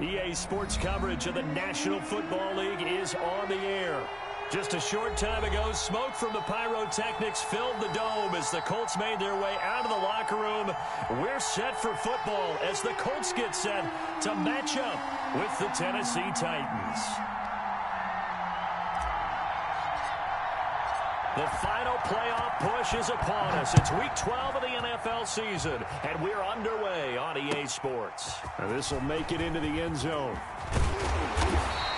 EA Sports coverage of the National Football League is on the air. Just a short time ago, smoke from the pyrotechnics filled the dome as the Colts made their way out of the locker room. We're set for football as the Colts get set to match up with the Tennessee Titans. The final playoff push is upon us. It's Week 12 of the NFL season, and we're underway on EA Sports. This will make it into the end zone.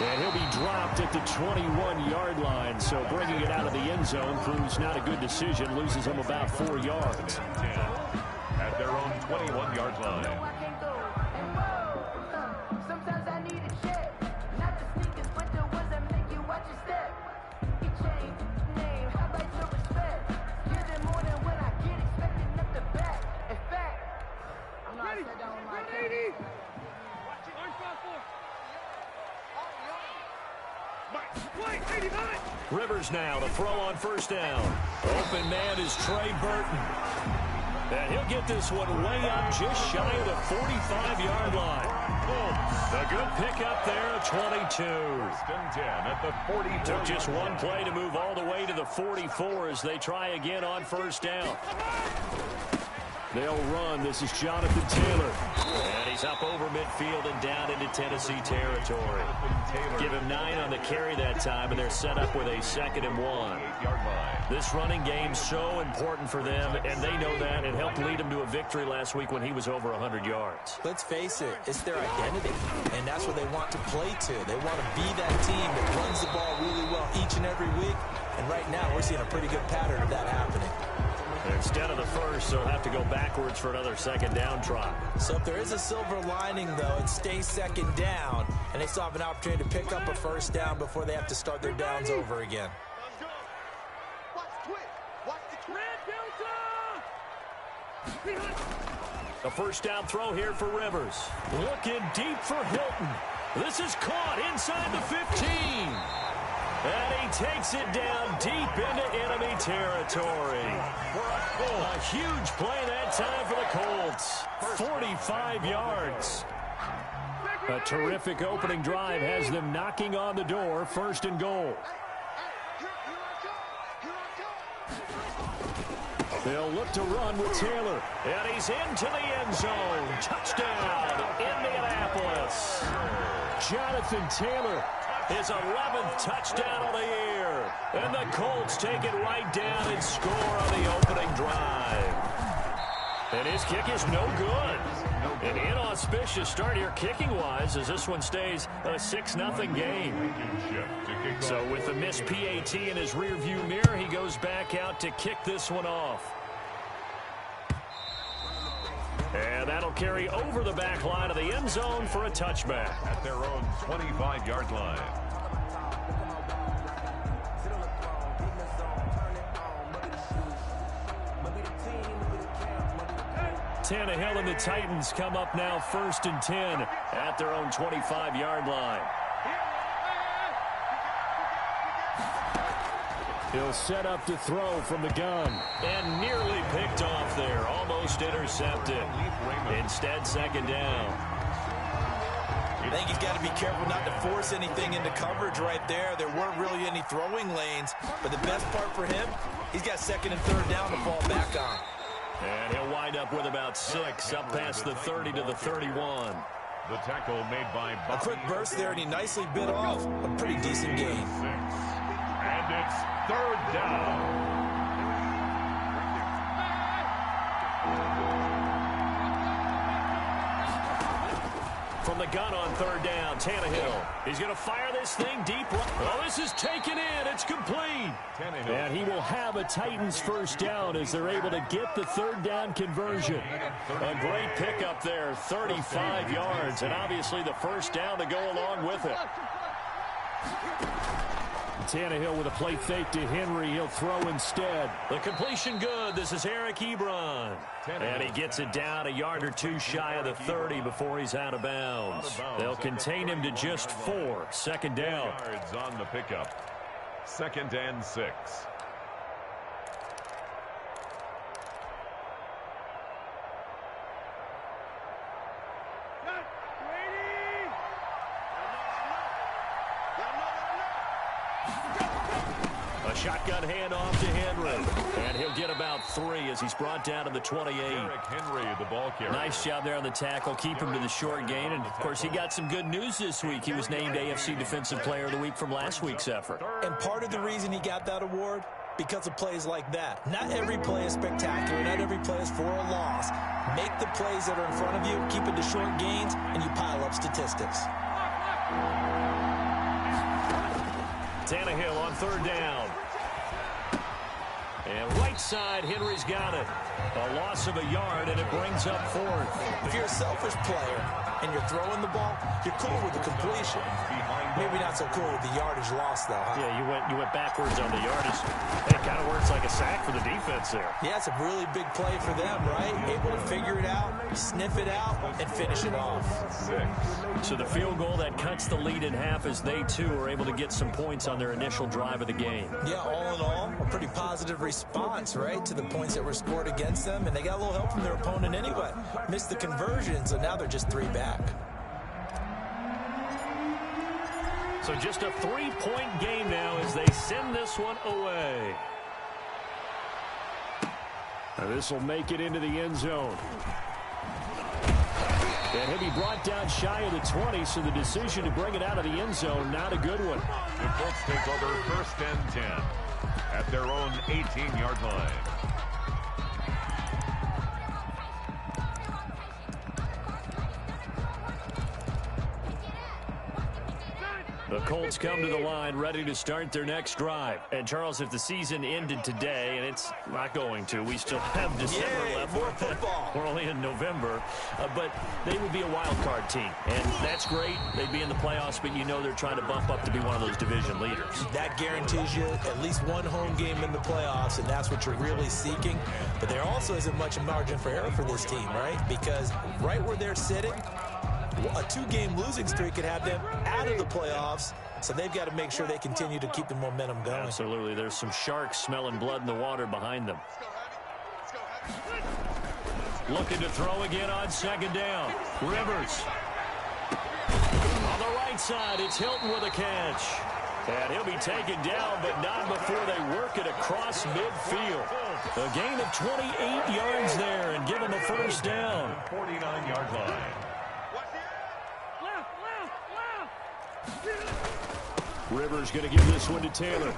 And he'll be dropped at the 21-yard line, so bringing it out of the end zone proves not a good decision, loses him about 4 yards. 10 at their own 21-yard line. Rivers now to throw on first down. Open man is Trey Burton. And he'll get this one way up just shy of the 45-yard line. A good pickup there at 22. At the 44. Took just one play to move all the way to the 44 as they try again on first down. They'll run. This is Jonathan Taylor. And he's up over midfield and down into Tennessee territory. Give him 9 on the carry that time, and they're set up with a 2nd and 1. This running game's so important for them, and they know that. It helped lead them to a victory last week when he was over 100 yards. Let's face it, it's their identity, and that's what they want to play to. They want to be that team that runs the ball really well each and every week, and right now we're seeing a pretty good pattern of that happening. Instead of the first, they'll have to go backwards for another 2nd down try. So if there is a silver lining, though, it stays 2nd down, and they still have an opportunity to pick up a first down before they have to start their downs over again. A first down throw here for Rivers. Looking deep for Hilton. This is caught inside the 15. And he takes it down deep into enemy territory. A huge play that time for the Colts. 45 yards. A terrific opening drive has them knocking on the door, 1st and goal. They'll look to run with Taylor. And he's into the end zone. Touchdown, Indianapolis. Jonathan Taylor. His 11th touchdown of the year. And the Colts take it right down and score on the opening drive. And his kick is no good. An inauspicious start here kicking-wise as this one stays a 6-0 game. So with the missed PAT in his rearview mirror, he goes back out to kick this one off. And that'll carry over the back line of the end zone for a touchback. At their own 25-yard line. Tannehill and the Titans come up now 1st and 10 at their own 25-yard line. He'll set up to throw from the gun. And nearly picked off there. Almost intercepted. Instead, 2nd down. I think he's got to be careful not to force anything into coverage right there. There weren't really any throwing lanes. But the best part for him, he's got 2nd and 3rd down to fall back on. And he'll wind up with about 6 up past the 30 to the 31. The tackle made by Bobby. A quick burst there, and he nicely bit off a pretty decent gain. And it's 3rd down. From the gun on 3rd down, Tannehill. He's going to fire this thing deep. Oh, this is taken in. It's complete. And he will have a Titans first down as they're able to get the 3rd down conversion. A great pickup there, 35 yards, and obviously the first down to go along with it. Tannehill with a play fake to Henry. He'll throw instead. The completion good. This is Eric Ebron. And he gets it down a yard or 2 shy of the 30 before he's out of bounds. They'll contain him to just 4. 2nd down. Yards on the pickup. 2nd and 6. A shotgun handoff to Henry. And he'll get about 3 as he's brought down to the 28. Derrick Henry, the ball carrier. Nice job there on the tackle. Keep him to the short gain. And, of course, he got some good news this week. He was named AFC Defensive Player of the Week from last week's effort. And part of the reason he got that award, because of plays like that. Not every play is spectacular. Not every play is for a loss. Make the plays that are in front of you, keep it to short gains, and you pile up statistics. Tannehill on 3rd down. And right side, Henry's got it. A loss of a yard, and it brings up 4th. If you're a selfish player and you're throwing the ball, you're cool with the completion. Maybe not so cool with the yardage loss, though, huh? Yeah, you went backwards on the yardage. It kind of works like a sack for the defense there. Yeah, it's a really big play for them, right? Able to figure it out, sniff it out, and finish it off. So the field goal that cuts the lead in half as they, too, are able to get some points on their initial drive of the game. Yeah, all in all, a pretty positive response, right, to the points that were scored against them, and they got a little help from their opponent anyway. Missed the conversion, so now they're just 3 back. So just a 3-point game now as they send this one away. Now this will make it into the end zone. And he'll be brought down shy of the 20, so the decision to bring it out of the end zone, not a good one. The Colts take over 1st and 10 at their own 18-yard line. The Colts come to the line ready to start their next drive. And, Charles, if the season ended today, and it's not going to, we still have December left. More football. We're only in November. But they would be a wild card team. And that's great. They'd be in the playoffs, but you know they're trying to bump up to be one of those division leaders. That guarantees you at least one home game in the playoffs, and that's what you're really seeking. But there also isn't much margin for error for this team, right? Because right where they're sitting, a 2-game losing streak could have them out of the playoffs, so they've got to make sure they continue to keep the momentum going. Absolutely. There's some sharks smelling blood in the water behind them. Looking to throw again on 2nd down. Rivers. On the right side, it's Hilton with a catch. And he'll be taken down, but not before they work it across midfield. A gain of 28 yards there and give him a 1st down. 49-yard line. Rivers going to give this one to Taylor.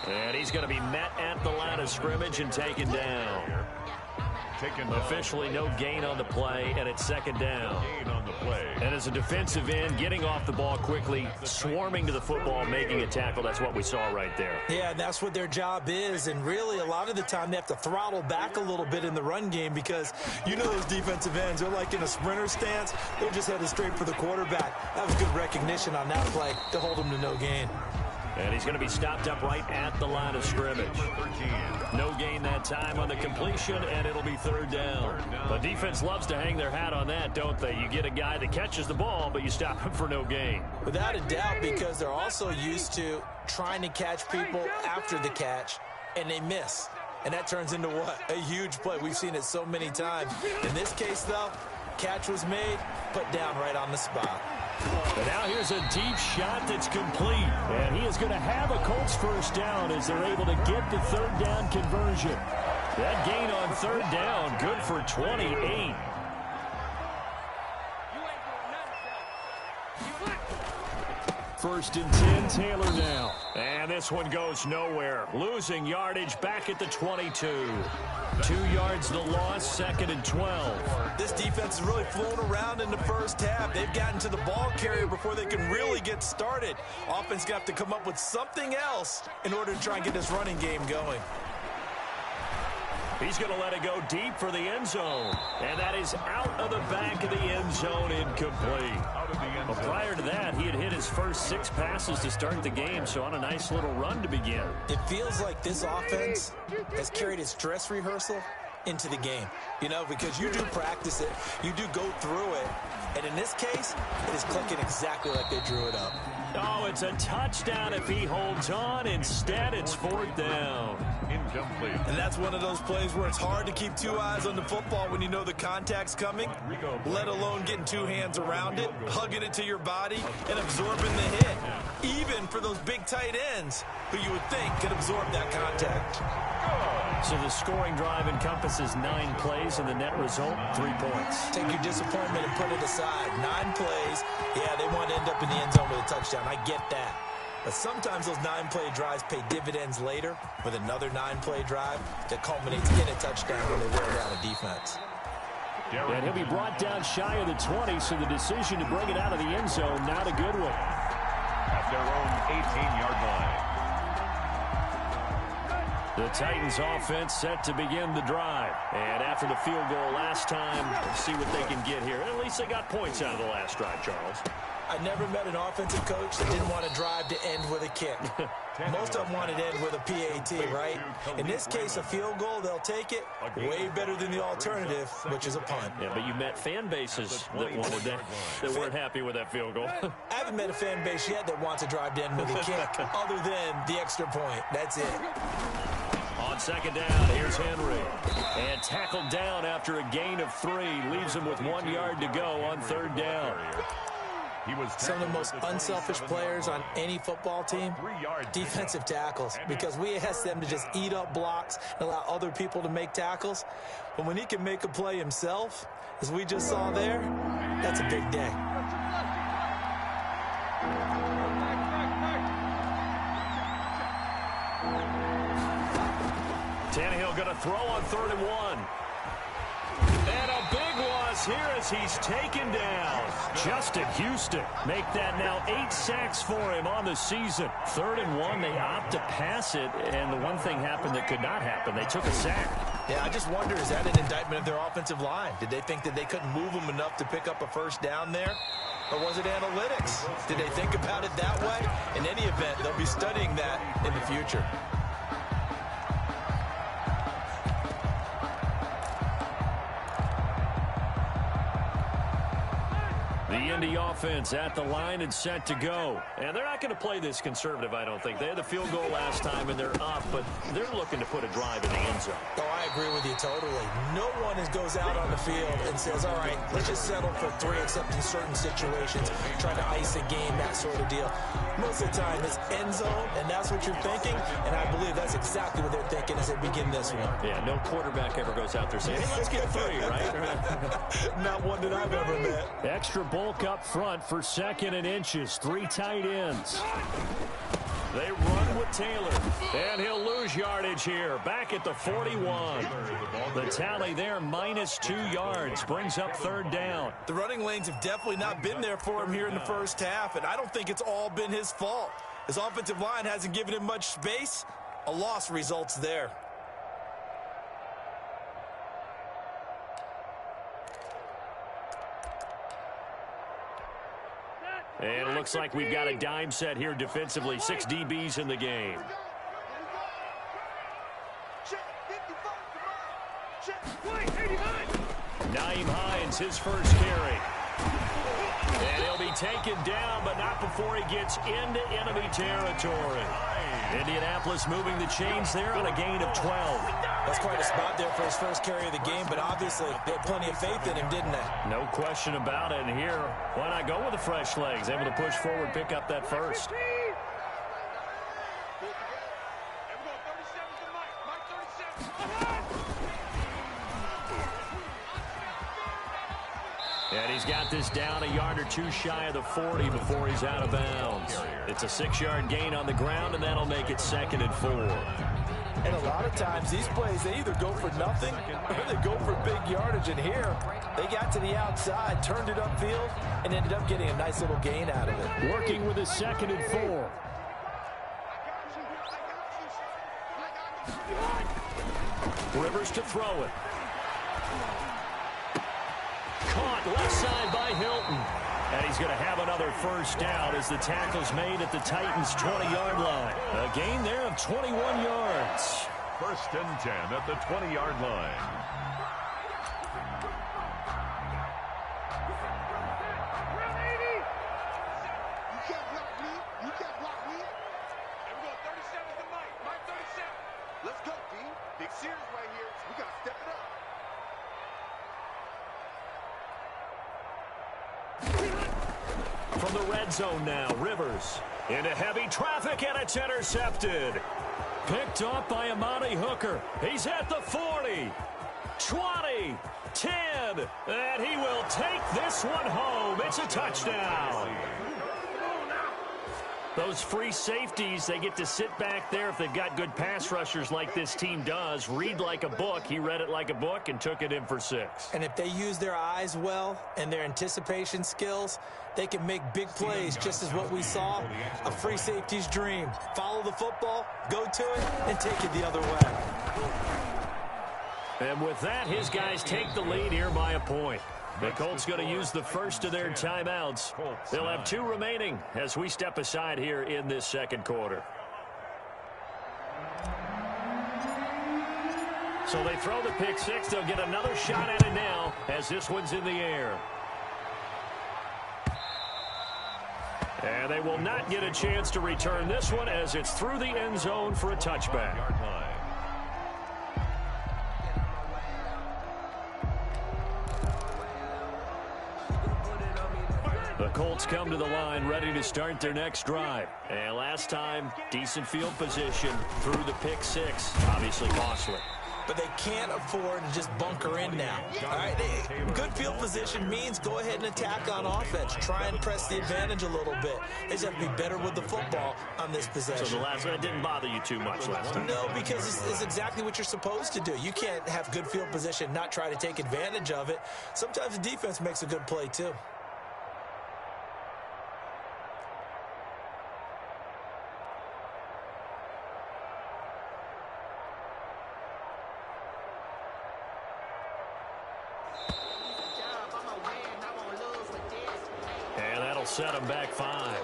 And he's going to be met at the line of scrimmage and taken down. Officially no gain on the play, and it's 2nd down. Gain on the play. And as a defensive end, getting off the ball quickly, swarming to the football, making a tackle, that's what we saw right there. Yeah, and that's what their job is, and really a lot of the time they have to throttle back a little bit in the run game because you know those defensive ends, they're like in a sprinter stance. They're just headed straight for the quarterback. That was good recognition on that play to hold him to no gain. And he's going to be stopped up right at the line of scrimmage. No gain that time on the completion, and it'll be 3rd down. The defense loves to hang their hat on that, don't they? You get a guy that catches the ball, but you stop him for no gain. Without a doubt, because they're also used to trying to catch people after the catch, and they miss. And that turns into what? A huge play. We've seen it so many times. In this case, though, catch was made, put down right on the spot. And now here's a deep shot that's complete. And he is going to have a Colts 1st down as they're able to get the 3rd down conversion. That gain on 3rd down, good for 28. First and 10, Taylor now. And this one goes nowhere. Losing yardage back at the 22. 2 yards the loss, 2nd and 12. This defense is really flown around in the first half. They've gotten to the ball carrier before they can really get started. Offense got to come up with something else in order to try and get this running game going. He's going to let it go deep for the end zone. And that is out of the back of the end zone, incomplete. Well, prior to that, he had hit his first 6 passes to start the game, so on a nice little run to begin. It feels like this offense has carried its dress rehearsal into the game. You know, because you do practice it, you do go through it, and in this case, it is clicking exactly like they drew it up. Oh, it's a touchdown if he holds on. Instead, it's 4th down. incomplete. And that's one of those plays where it's hard to keep two eyes on the football when you know the contact's coming, let alone getting two hands around it, hugging it to your body, and absorbing the hit. Even for those big tight ends who you would think could absorb that contact. So the scoring drive encompasses 9 plays, and the net result, 3 points. Take your disappointment and put it aside. 9 plays. Yeah, they want to end up in the end zone with a touchdown. I get that. But sometimes those 9-play drives pay dividends later with another 9-play drive that culminates in a touchdown when they wear down a defense. And he'll be brought down shy of the 20, so the decision to bring it out of the end zone, not a good one. At their own 18-yard line. The Titans offense set to begin the drive. And after the field goal last time, let's see what they can get here. At least they got points out of the last drive, Charles. I never met an offensive coach that didn't want to drive to end with a kick. Most of them wanted to end with a PAT, right? In this case, a field goal, they'll take it. Way better than the alternative, which is a punt. Yeah, but you met fan bases that wanted that weren't happy with that field goal. I haven't met a fan base yet that wants to drive to end with a kick, other than the extra point. That's it. On second down, here's Henry. And tackled down after a gain of 3. Leaves him with 1 yard to go on third down. Some of the most unselfish players on any football team, defensive tackles, because we ask them to just eat up blocks and allow other people to make tackles. But when he can make a play himself, as we just saw there, that's a big day. Tannehill going to throw on 3rd and 1. And a big loss here as he's taken down. Justin Houston make that now 8 sacks for him on the season. 3rd and 1, they opt to pass it, and the one thing happened that could not happen. They took a sack. Yeah, I just wonder, is that an indictment of their offensive line? Did they think that they couldn't move them enough to pick up a first down there? Or was it analytics? Did they think about it that way? In any event, they'll be studying that in the future. The Indy offense at the line and set to go. And they're not going to play this conservative, I don't think. They had the field goal last time, and they're up, but they're looking to put a drive in the end zone. Oh, I agree with you totally. No one goes out on the field and says, all right, let's just settle for 3, except in certain situations, trying to ice a game, that sort of deal. Most of the time, it's end zone, and that's what you're thinking, and I believe that's exactly what they're thinking as they begin this one. Yeah, no quarterback ever goes out there saying, hey, let's get 3, right? Not one that I've ever met. Extra bulk up front for 2nd and inches. 3 tight ends. They run with Taylor, and he'll lose yardage here. Back at the 41. The tally there, -2 yards, brings up 3rd down. The running lanes have definitely not been there for him here in the first half, and I don't think it's all been his fault. His offensive line hasn't given him much space. A loss results there. And it looks like we've got a dime set here defensively. 6 DBs in the game. Naeem Hines, his first carry. And he'll be taken down, but not before he gets into enemy territory. Indianapolis moving the chains there on a gain of 12. That's quite a spot there for his first carry of the game, but obviously they had plenty of faith in him, didn't they? No question about it. And here, why not go with the fresh legs? Able to push forward, pick up that first. And he's got this down a yard or 2 shy of the 40 before he's out of bounds. It's a 6-yard gain on the ground, and that'll make it 2nd and 4. And a lot of times these plays, they either go for nothing or they go for big yardage. And here, they got to the outside, turned it upfield, and ended up getting a nice little gain out of it. Working with a 2nd and 4. Rivers to throw it. Caught left side by Hilton. And he's going to have another first down as the tackle's made at the Titans' 20-yard line. A gain there of 21 yards. 1st and 10 at the 20-yard line. You can't block me. And we go 37 to Mike. Mike 37. Let's go. From the red zone now, Rivers into heavy traffic, and it's intercepted. Picked off by Amani Hooker. He's at the 40, 20, 10, and he will take this one home. It's a touchdown. Those free safeties, they get to sit back there if they've got good pass rushers like this team does. Read like a book. He read it like a book and took it in for 6. And if they use their eyes well and their anticipation skills, they can make big plays, just as what we saw, a free safety's dream. Follow the football, go to it, and take it the other way. And with that, his guys take the lead here by a point. The Colts going to use the first of their timeouts. They'll have 2 remaining as we step aside here in this second quarter. So they throw the pick 6. They'll get another shot at it now as this one's in the air. And they will not get a chance to return this one as it's through the end zone for a touchback. The Colts come to the line ready to start their next drive. And last time, decent field position through the pick 6. Obviously costly. But they can't afford to just bunker in now. All right, good field position means go ahead and attack on offense. Try and press the advantage a little bit. They just have to be better with the football on this possession. So the last one didn't bother you too much last time? No, because it's exactly what you're supposed to do. You can't have good field position, not try to take advantage of it. Sometimes the defense makes a good play, too. Set him back 5.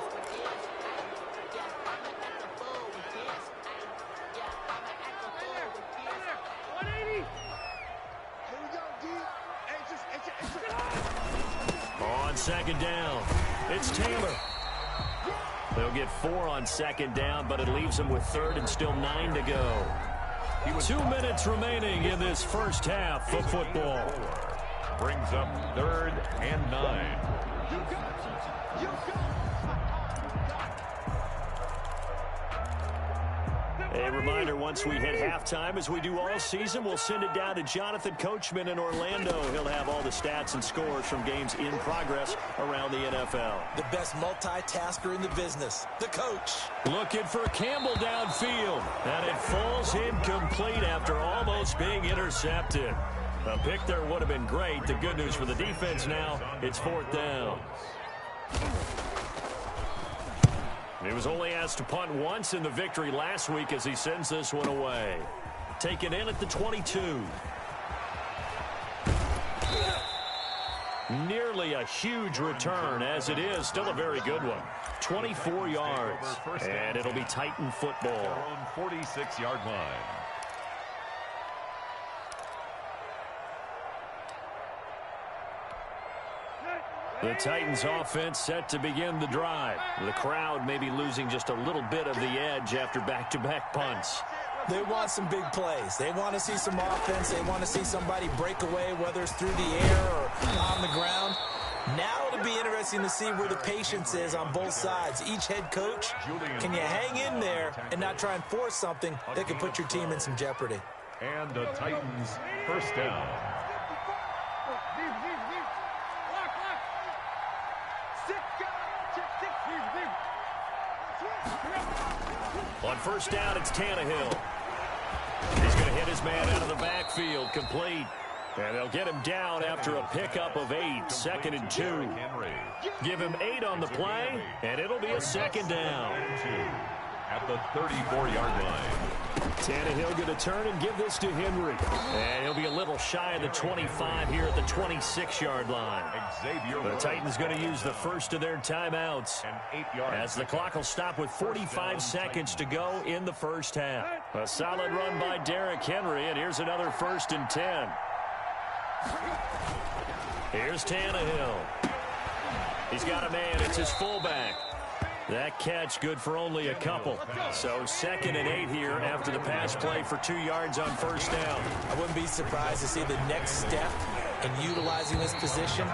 On second down, it's Taylor. They'll get 4 on second down, but it leaves them with 3rd and still 9 to go. 2 minutes remaining in this first half of football. Brings up 3rd and 9. A reminder, once we hit halftime, as we do all season, we'll send it down to Jonathan Coachman in Orlando. He'll have all the stats and scores from games in progress around the NFL. The best multitasker in the business, the coach. Looking for Campbell downfield, and it falls incomplete after almost being intercepted. A pick there would have been great. The good news for the defense now, it's 4th down. He was only asked to punt once in the victory last week as he sends this one away. Taken in at the 22. Nearly a huge return, as it is still a very good one. 24 yards, and it'll be Titan football. Their own 46-yard line. The Titans offense set to begin the drive. The crowd may be losing just a little bit of the edge after back-to-back punts. They want some big plays. They want to see some offense. They want to see somebody break away, whether it's through the air or on the ground. Now it'll be interesting to see where the patience is on both sides. Each head coach, can you hang in there and not try and force something that could put your team in some jeopardy? And the Titans first down. On first down, it's Tannehill. He's going to hit his man out of the backfield, complete. And they'll get him down after a pickup of 8, 2nd and 2. Give him 8 on the play, and it'll be a 2nd down. At the 34-yard line. Tannehill going to turn and give this to Henry. And he'll be a little shy of the 25 here at the 26-yard line. The Titans going to use the first of their timeouts. As the clock will stop with 45 seconds to go in the first half. A solid run by Derrick Henry, and here's another 1st and 10. Here's Tannehill. He's got a man. It's his fullback. That catch good for only a couple. So 2nd and 8 here after the pass play for 2 yards on first down. I wouldn't be surprised to see the next step in utilizing this position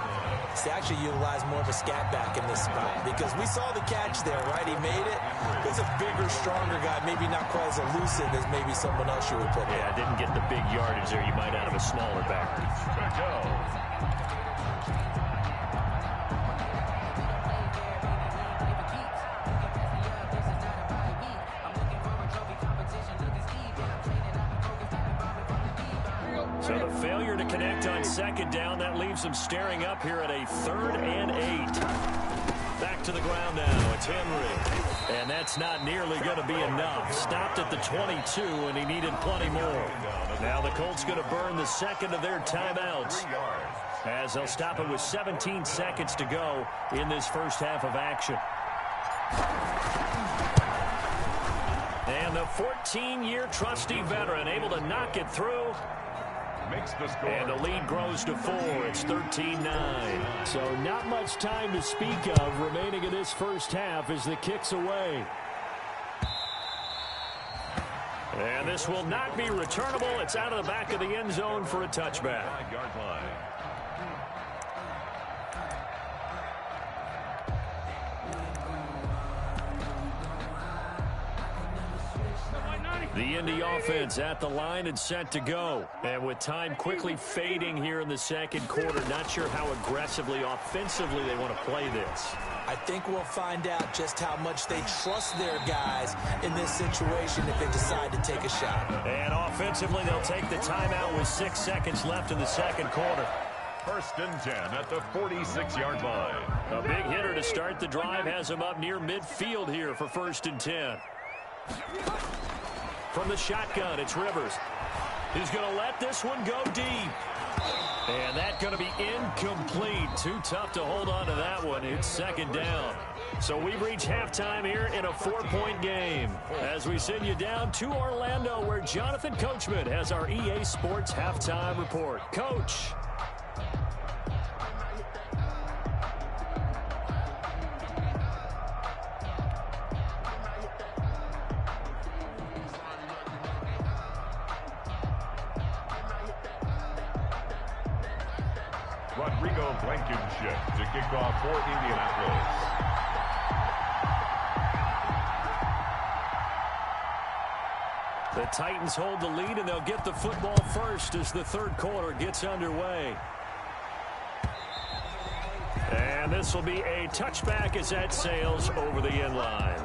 to actually utilize more of a scat back in this spot, because we saw the catch there, right? He made it. He's a bigger, stronger guy, maybe not quite as elusive as maybe someone else you would put there. Yeah, didn't get the big yardage there you might out of a smaller back. Good go. So the failure to connect on second down, that leaves them staring up here at a 3rd and 8. Back to the ground now. It's Henry. And that's not nearly going to be enough. Stopped at the 22, and he needed plenty more. Now the Colts going to burn the second of their timeouts, as they'll stop it with 17 seconds to go in this first half of action. And the 14-year trusty veteran able to knock it through. Makes the score. And the lead grows to 4. It's 13-9. So not much time to speak of remaining in this first half as the kick's away. And this will not be returnable. It's out of the back of the end zone for a touchback. 5-yard line. The Indy offense at the line and set to go. And with time quickly fading here in the second quarter, not sure how aggressively, offensively they want to play this. I think we'll find out just how much they trust their guys in this situation if they decide to take a shot. And offensively, they'll take the timeout with 6 seconds left in the second quarter. 1st and 10 at the 46-yard line. A big hitter to start the drive has him up near midfield here for 1st and 10. From the shotgun, it's Rivers. He's going to let this one go deep. And that's going to be incomplete. Too tough to hold on to that one. It's 2nd down. So we've reached halftime here in a 4-point game, as we send you down to Orlando, where Jonathan Coachman has our EA Sports halftime report. Coach. Blankenship to kick off for Indianapolis. The Titans hold the lead, and they'll get the football first as the third quarter gets underway. And this will be a touchback as that sails over the end line.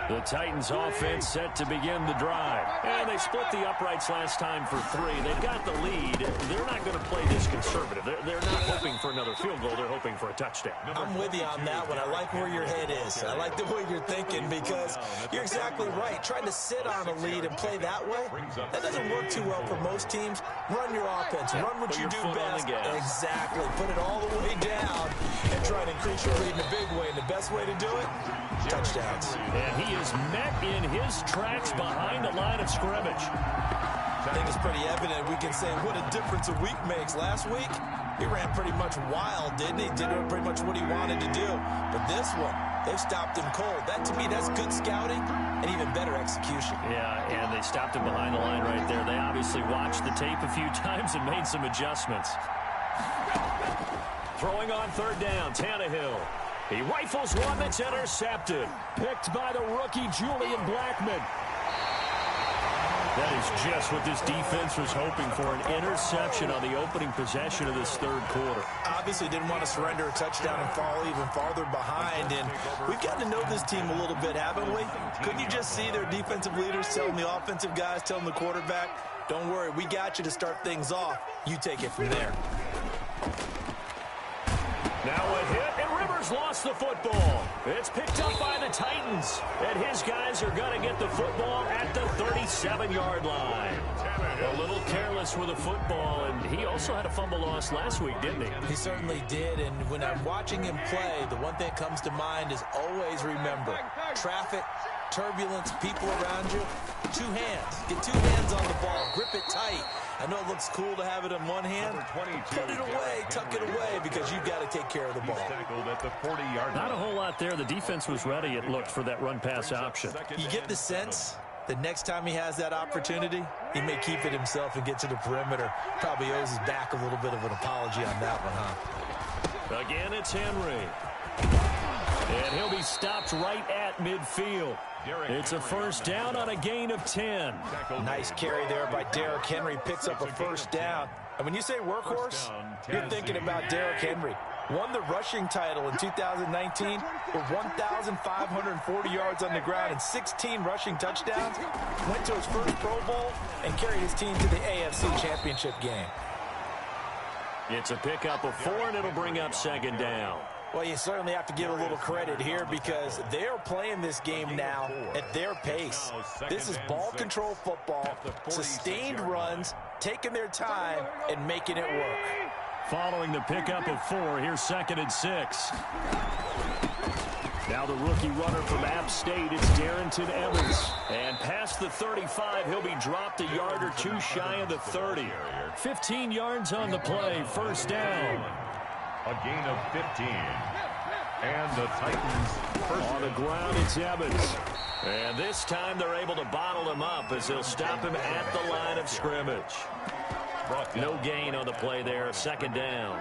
The Titans offense set to begin the drive. And they split the uprights last time for 3. They've got the lead. They're not going to play this conservative. They're not hoping for another field goal. They're hoping for a touchdown. I'm with you on that one. I like where your head is. I like the way you're thinking, because you're exactly right. Trying to sit on a lead and play that way, that doesn't work too well for most teams. Run your offense. Run what you do best. Exactly. Put it all the way down and try to increase your lead in a big way. And the best way to do it, touchdowns. And he is met in his tracks behind the line of scrimmage. I think it's pretty evident. We can say what a difference a week makes. Last week, he ran pretty much wild, didn't he? Did pretty much what he wanted to do. But this one, they've stopped him cold. That, to me, that's good scouting and even better execution. Yeah, and they stopped him behind the line right there. They obviously watched the tape a few times and made some adjustments. Throwing on 3rd down, Tannehill. He rifles one that's intercepted. Picked by the rookie, Julian Blackmon. That is just what this defense was hoping for, an interception on the opening possession of this third quarter. Obviously didn't want to surrender a touchdown and fall even farther behind. And we've gotten to know this team a little bit, haven't we? Couldn't you just see their defensive leaders telling the offensive guys, telling the quarterback, don't worry, we got you to start things off. You take it from there. Now a hit, and Rivers lost the football. It's picked up by the Titans, and his guys are going to get the football at the 37-yard line. A little careless with the football, and he also had a fumble loss last week, didn't he? He certainly did, and when I'm watching him play, the one thing that comes to mind is always remember, traffic, turbulence, people around you, 2 hands. Get 2 hands on the ball. Grip it tight. I know it looks cool to have it in one hand. Put it away, tuck it away, because you've got to take care of the ball. At the 40-yard line. Not a whole lot there. The defense was ready, it looked, for that run-pass option. You get the sense the next time he has that opportunity, he may keep it himself and get to the perimeter. Probably owes his back a little bit of an apology on that one, huh? Again, it's Henry. And he'll be stopped right at midfield. It's a first down on a gain of 10. Nice carry there by Derrick Henry. Picks up a first down. And when you say workhorse, you're thinking about Derrick Henry. Won the rushing title in 2019 with 1,540 yards on the ground and 16 rushing touchdowns. Went to his first Pro Bowl and carried his team to the AFC Championship game. It's a pickup of 4, and it'll bring up second down. Well, you certainly have to give a little credit here because they're playing this game now at their pace. This is ball control football, sustained runs, taking their time, and making it work. Following the pickup of 4, here's 2nd and 6. Now the rookie runner from App State, it's Darrington Evans. And past the 35, he'll be dropped a yard or 2 shy of the 30. 15 yards on the play, first down. A gain of 15. And the Titans first. On the ground, it's Evans. And this time they're able to bottle him up as they'll stop him at the line of scrimmage. No gain on the play there, second down.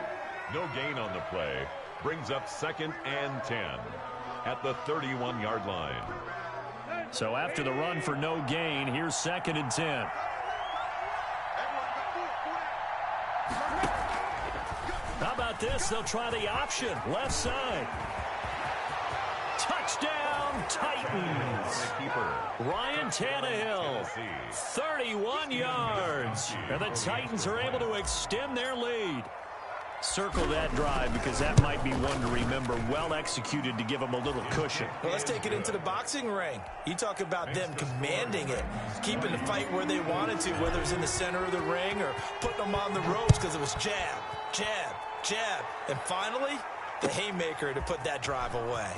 No gain on the play. Brings up 2nd and 10 at the 31-yard line. So after the run for no gain, here's 2nd and 10. How about this? They'll try the option. Left side. Touchdown, Titans. Ryan Tannehill, 31 yards. And the Titans are able to extend their lead. Circle that drive because that might be one to remember. Well executed to give them a little cushion. Well, let's take it into the boxing ring. You talk about them commanding it, keeping the fight where they wanted to, whether it's in the center of the ring or putting them on the ropes because it was jab, jab, jab. And finally, the haymaker to put that drive away.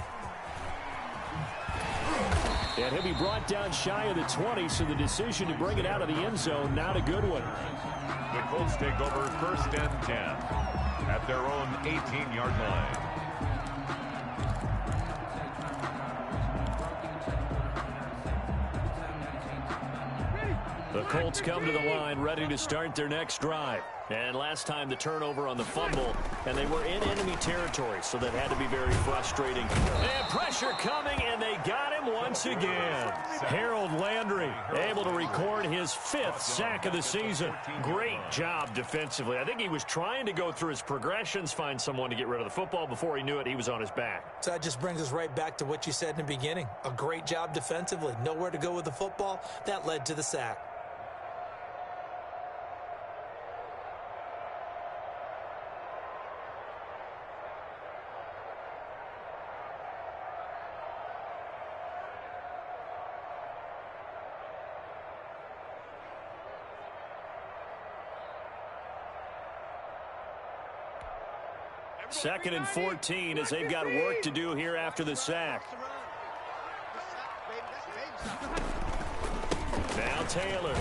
And he'll be brought down shy of the 20, so the decision to bring it out of the end zone, not a good one. The Colts take over 1st and 10 at their own 18-yard line. The Colts come to the line ready to start their next drive. And last time the turnover on the fumble, and they were in enemy territory, so that had to be very frustrating. And pressure coming, and they got him once again. Harold Landry able to record his 5th sack of the season. Great job defensively. I think he was trying to go through his progressions, find someone to get rid of the football. Before he knew it, he was on his back. So that just brings us right back to what you said in the beginning. A great job defensively. Nowhere to go with the football. That led to the sack. Second and 14 as they've got work to do here after the sack. Now Taylor.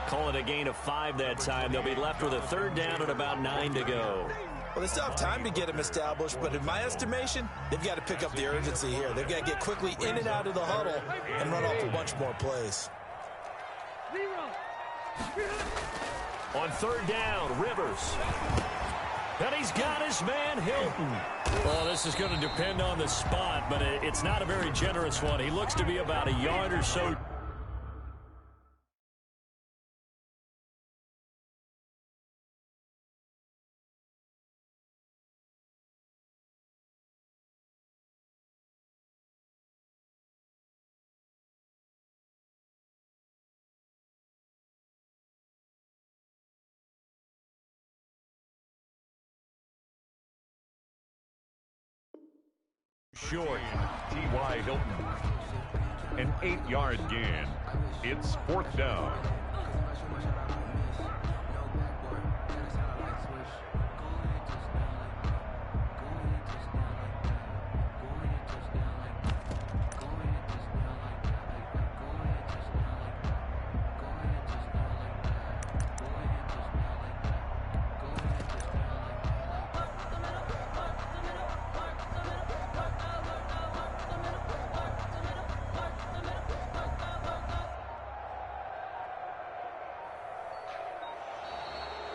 Call it a gain of 5 that time. They'll be left with a 3rd down and about 9 to go. Well, they still have time to get him established, but in my estimation, they've got to pick up the urgency here. They've got to get quickly in and out of the huddle and run off a bunch more plays. On 3rd down, Rivers. And he's got his man, Hilton. Well, this is going to depend on the spot, but it's not a very generous one. He looks to be about a yard or so. Short, T.Y. Hilton. An 8-yard gain. It's 4th down.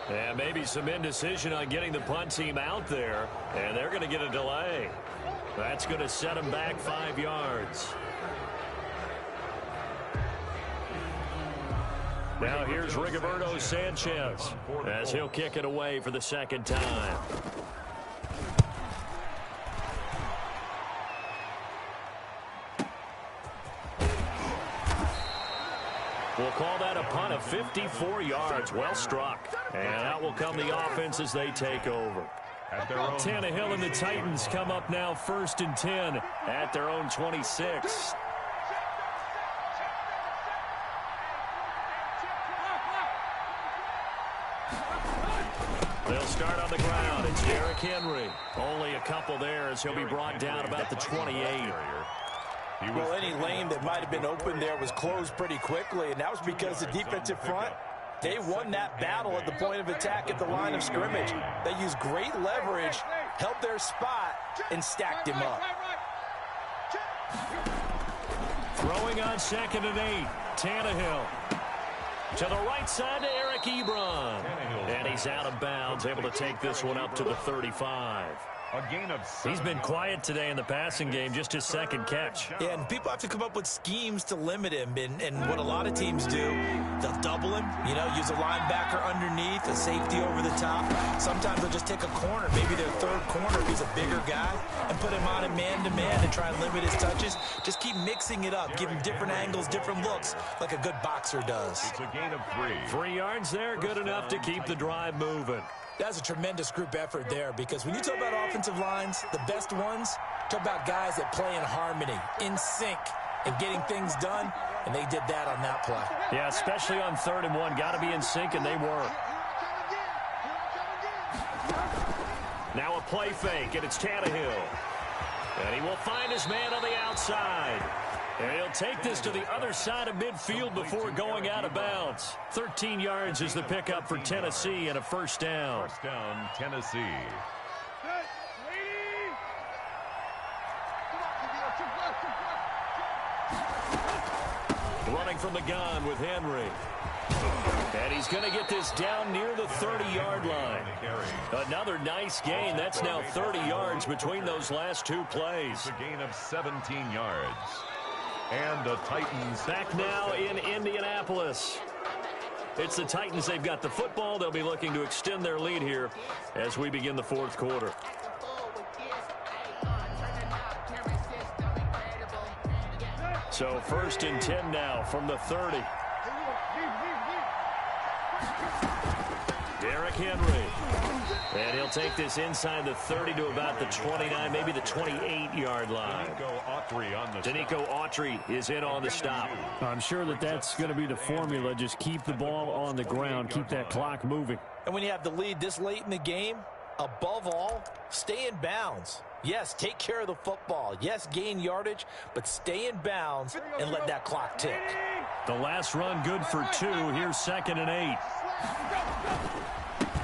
And maybe some indecision on getting the punt team out there, and they're going to get a delay. That's going to set them back 5 yards. Now here's Rigoberto Sanchez as he'll kick it away for the second time. We'll call that a punt of 54 yards. Well struck. And out will come the offense as they take over. Tannehill and the Titans come up now 1st and 10 at their own 26. They'll start on the ground. It's Derrick Henry. Only a couple there as he'll be brought down about the 28. Well, any lane that might have been open there was closed pretty quickly, and that was because the defensive front, they won that battle at the point of attack at the line of scrimmage. They used great leverage, held their spot, and stacked him up. Throwing on 2nd and 8. Tannehill. To the right side to Eric Ebron. And he's out of bounds, able to take this one up to the 35. He's been quiet today in the passing game, just his 2nd catch. Yeah, and people have to come up with schemes to limit him. And what a lot of teams do, they'll double him, use a linebacker underneath, a safety over the top. Sometimes they'll just take a corner, maybe their 3rd corner if he's a bigger guy, and put him on a man-to-man and try and limit his touches. Just keep mixing it up, give him different angles, different looks, like a good boxer does. It's a gain of 3. 3 yards there, good enough to keep the drive moving. That's a tremendous group effort there, because when you talk about offensive lines, the best ones, talk about guys that play in harmony, in sync, and getting things done, and they did that on that play. Yeah, especially on 3rd and 1. Got to be in sync, and they were. Now a play fake, and it's Tannehill. And he will find his man on the outside. And he'll take this to the other side of midfield before going out of bounds. 13 yards is the pickup for Tennessee and a 1st down. 1st down, Tennessee. Running from the gun with Henry. And he's going to get this down near the 30-yard line. Another nice gain. That's now 30 yards between those last 2 plays. It's a gain of 17 yards. And the Titans back now in Indianapolis. It's the Titans. They've got the football. They'll be looking to extend their lead here as we begin the 4th quarter. So 1st and 10 now from the 30. Derrick Henry. And he'll take this inside the 30 to about the 29, maybe the 28-yard line. Danico Autry is in on the stop. I'm sure that's going to be the formula. Just keep the ball on the ground, keep that clock moving. And when you have the lead this late in the game, above all, stay in bounds. Yes, take care of the football. Yes, gain yardage, but stay in bounds and let that clock tick. The last run good for 2. Here's 2nd and 8.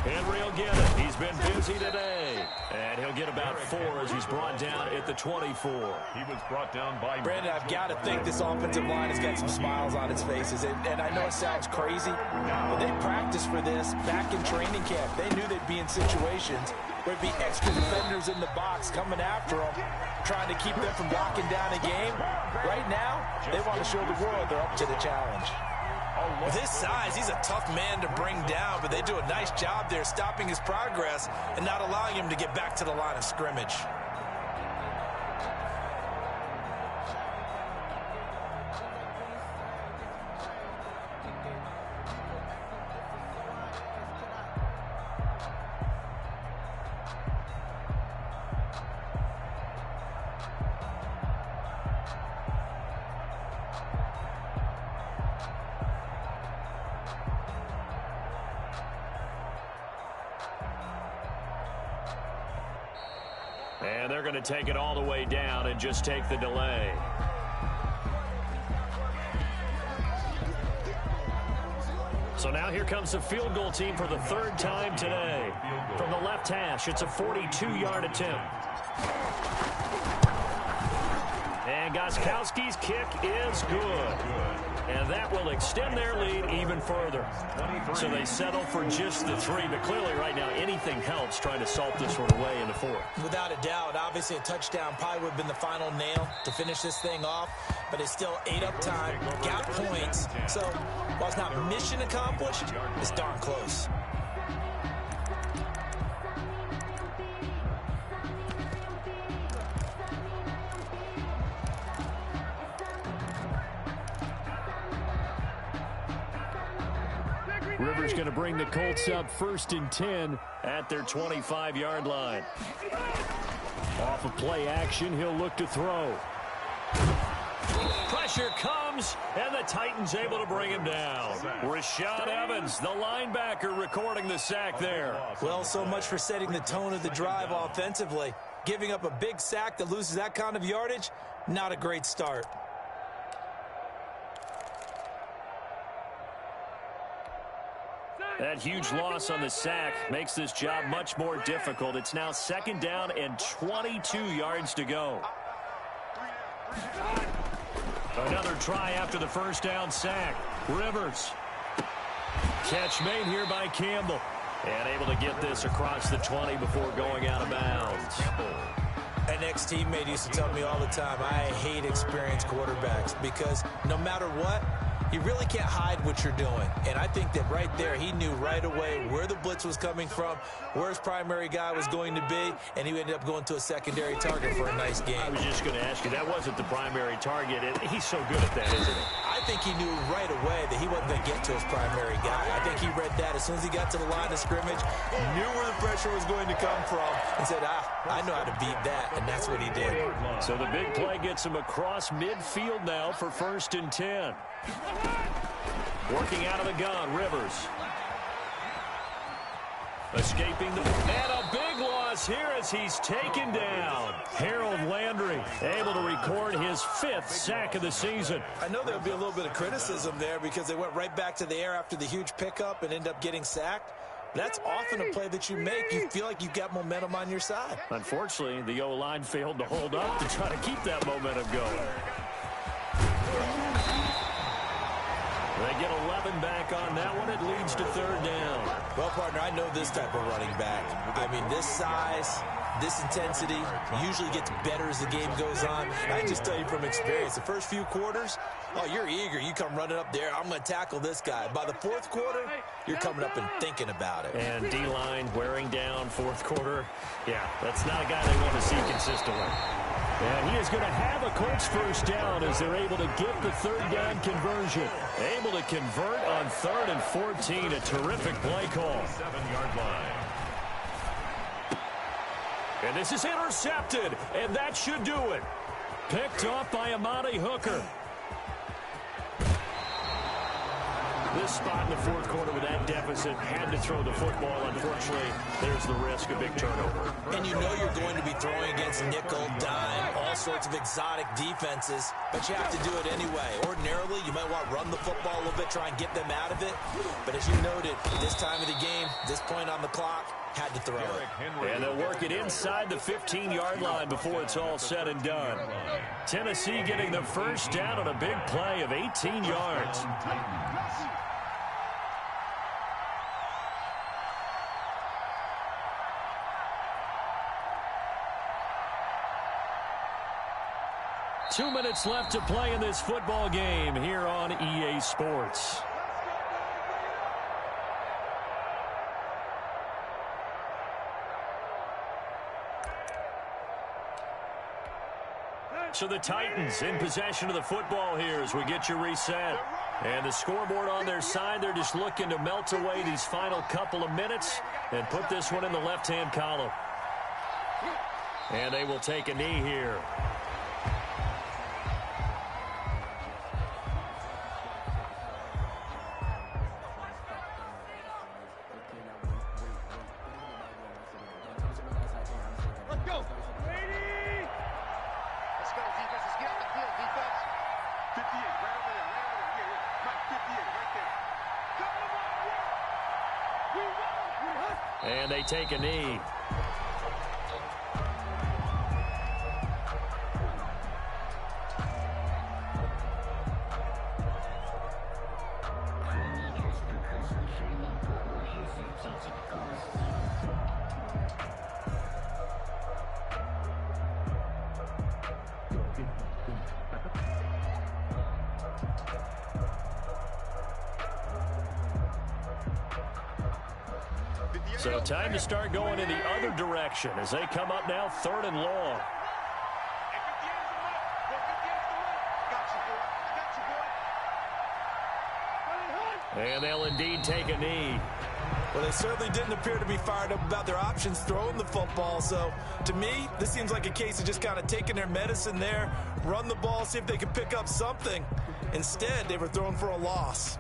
Henry will get it. He's been busy today. And he'll get about 4 as he's brought down at the 24. He was brought down by Brandon, I've got to think this offensive line has got some smiles on its faces. And I know it sounds crazy, but they practiced for this back in training camp. They knew they'd be in situations where there'd be extra defenders in the box coming after them, trying to keep them from locking down a game. Right now, they want to show the world they're up to the challenge. With his size, he's a tough man to bring down, but they do a nice job there stopping his progress and not allowing him to get back to the line of scrimmage. And they're going to take it all the way down and just take the delay. So now here comes the field goal team for the 3rd time today. From the left hash, it's a 42-yard attempt. And Gostkowski's kick is good. And that will extend their lead even further. So they settle for just the 3. But clearly right now, anything helps trying to salt this one away in the 4th. Without a doubt, obviously a touchdown probably would have been the final nail to finish this thing off. But it's still 8 up time, got points. So while it's not mission accomplished, it's darn close. Rivers going to bring the Colts up 1st and 10 at their 25-yard line. Off of play action, he'll look to throw. Pressure comes, and the Titans able to bring him down. Rashad Evans, the linebacker, recording the sack there. Well, so much for setting the tone of the drive offensively. Giving up a big sack that loses that kind of yardage, not a great start. That huge loss on the sack makes this job much more difficult. It's now 2nd down and 22 yards to go. Another try after the 1st down sack. Rivers. Catch made here by Campbell. And able to get this across the 20 before going out of bounds. An ex-teammate used to tell me all the time, I hate experienced quarterbacks because no matter what, you really can't hide what you're doing. And I think that right there, he knew right away where the blitz was coming from, where his primary guy was going to be, and he ended up going to a secondary target for a nice game. I was just going to ask you, that wasn't the primary target. He's so good at that, isn't he? I think he knew right away that he wasn't going to get to his primary guy. I think he read that as soon as he got to the line of scrimmage, knew where the pressure was going to come from, and said, I know how to beat that, and that's what he did. So the big play gets him across midfield now for 1st and 10. Working out of the gun, Rivers. Escaping and a big loss here as he's taken down. Harold Landry able to record his 5th sack of the season. I know there'll be a little bit of criticism there because they went right back to the air after the huge pickup and end up getting sacked. That's often a play that you make. You feel like you've got momentum on your side. Unfortunately, the O-line failed to hold up to try to keep that momentum going. They get 11 back on that one. It leads to 3rd down. Well, partner, I know this type of running back. I mean, this size, this intensity usually gets better as the game goes on. I can just tell you from experience, the first few quarters, oh, you're eager. You come running up there, I'm going to tackle this guy. By the 4th quarter, you're coming up and thinking about it. And D-line wearing down 4th quarter. Yeah, that's not a guy they want to see consistently. And he is going to have a Colts 1st down as they're able to get the 3rd down conversion. Able to convert on 3rd and 14. A terrific play call. 7-yard line. And this is intercepted, and that should do it. Picked off by Amani Hooker. This spot in the 4th quarter with that deficit, had to throw the football. Unfortunately, there's the risk of big turnover. And you know you're going to be throwing against nickel, dime, all sorts of exotic defenses, but you have to do it anyway. Ordinarily, you might want to run the football a little bit, try and get them out of it. But as you noted, this time of the game, this point on the clock, had to throw it. And they'll work it inside the 15-yard line before it's all said and done. Tennessee getting the 1st down on a big play of 18 yards. 2 minutes left to play in this football game here on EA Sports. So the Titans in possession of the football here as we get you reset. And the scoreboard on their side, they're just looking to melt away these final couple of minutes and put this one in the left-hand column. And they will take a knee here. And they take a knee. So time to start going in the other direction as they come up now 3rd and long. And they'll indeed take a knee. Well, they certainly didn't appear to be fired up about their options throwing the football. So, to me, this seems like a case of just kind of taking their medicine there, run the ball, see if they can pick up something. Instead, they were throwing for a loss.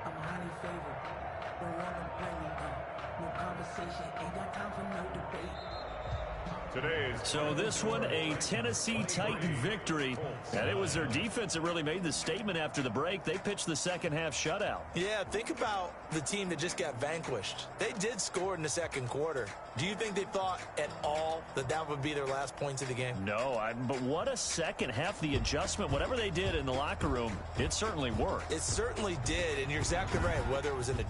I'm highly favored. Don't want to play me, no conversation. Ain't got time for no debate. So this one, a Tennessee Titan victory. And it was their defense that really made the statement after the break. They pitched the second half shutout. Yeah, think about the team that just got vanquished. They did score in the second quarter. Do you think they thought at all that that would be their last points of the game? No, but what a second half. The adjustment, whatever they did in the locker room, it certainly worked. It certainly did, and you're exactly right, whether it was in the